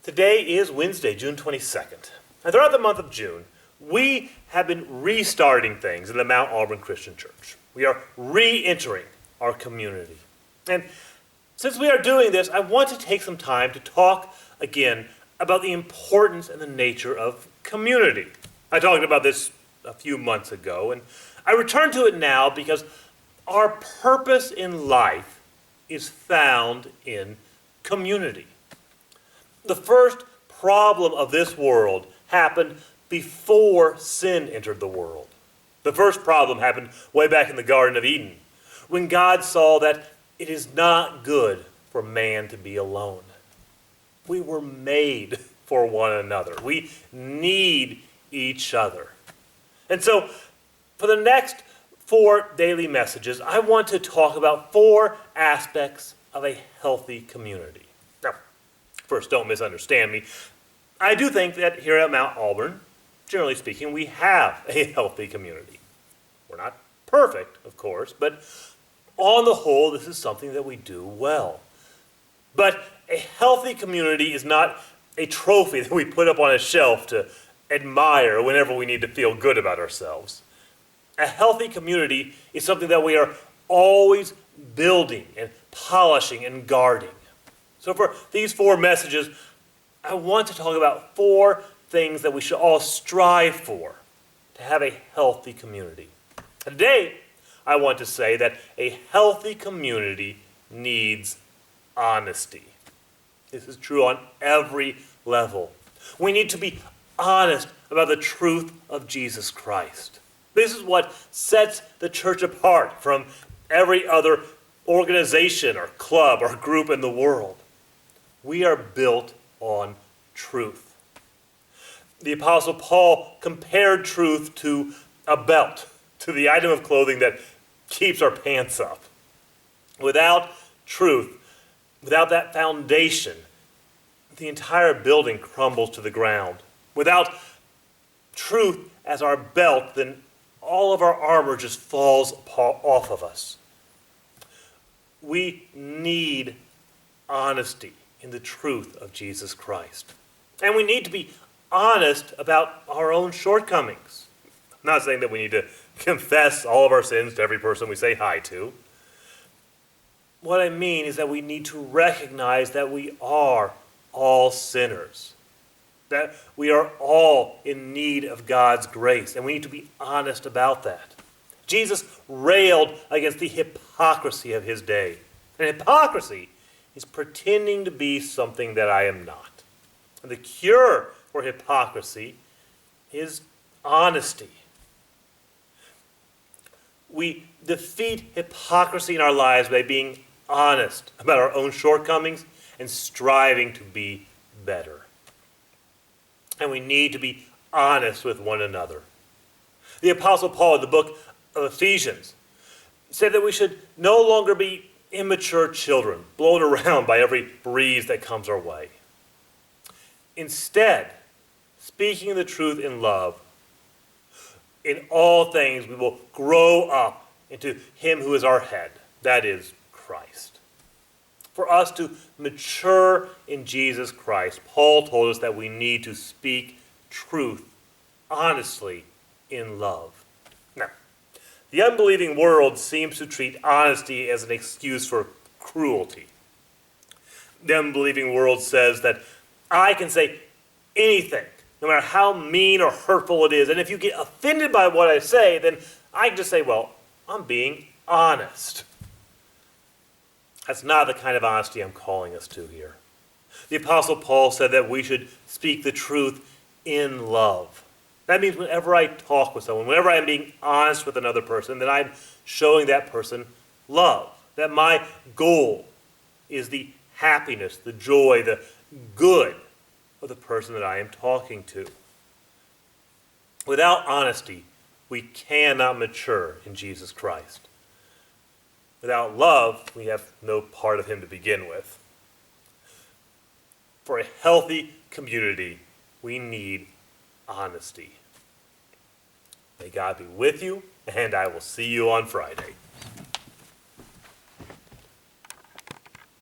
Today is Wednesday, June 22nd. And throughout the month of June, we have been restarting things in the Mount Auburn Christian Church. We are re-entering our community. And since we are doing this, I want to take some time to talk again about the importance and the nature of community. I talked about this a few months ago, and I return to it now because our purpose in life is found in community. The first problem of this world happened before sin entered the world. The first problem happened way back in the Garden of Eden, when God saw that it is not good for man to be alone. We were made for one another. We need each other. And so, for the next 4 daily messages, I want to talk about 4 aspects of a healthy community. Now, first, don't misunderstand me. I do think that here at Mount Auburn, generally speaking, we have a healthy community. We're not perfect, of course, but on the whole, this is something that we do well. But a healthy community is not a trophy that we put up on a shelf to admire whenever we need to feel good about ourselves. A healthy community is something that we are always building and polishing and guarding. So for these 4 messages, I want to talk about 4 things that we should all strive for to have a healthy community. Today, I want to say that a healthy community needs honesty. This is true on every level. We need to be honest about the truth of Jesus Christ. This is what sets the church apart from every other organization or club or group in the world. We are built on truth. The Apostle Paul compared truth to a belt, to the item of clothing that keeps our pants up. Without truth, without that foundation, the entire building crumbles to the ground. Without truth as our belt, then all of our armor just falls off of us. We need honesty in the truth of Jesus Christ. And we need to be honest about our own shortcomings. I'm not saying that we need to confess all of our sins to every person we say hi to. What I mean is that we need to recognize that we are all sinners, that we are all in need of God's grace, and we need to be honest about that. Jesus railed against the hypocrisy of his day. And hypocrisy is pretending to be something that I am not. And the cure for hypocrisy is honesty. We defeat hypocrisy in our lives by being honest about our own shortcomings and striving to be better. And we need to be honest with one another. The Apostle Paul in the book of Ephesians said that we should no longer be immature children blown around by every breeze that comes our way. Instead, speaking the truth in love, in all things we will grow up into him who is our head, that is Christ. For us to mature in Jesus Christ, Paul told us that we need to speak truth honestly in love. Now, the unbelieving world seems to treat honesty as an excuse for cruelty. The unbelieving world says that I can say anything, no matter how mean or hurtful it is, and if you get offended by what I say, then I can just say, well, I'm being honest. That's not the kind of honesty I'm calling us to here. The Apostle Paul said that we should speak the truth in love. That means whenever I talk with someone, whenever I'm being honest with another person, then I'm showing that person love. That my goal is the happiness, the joy, the good of the person that I am talking to. Without honesty, we cannot mature in Jesus Christ. Without love, we have no part of him to begin with. For a healthy community, we need honesty. May God be with you, and I will see you on Friday.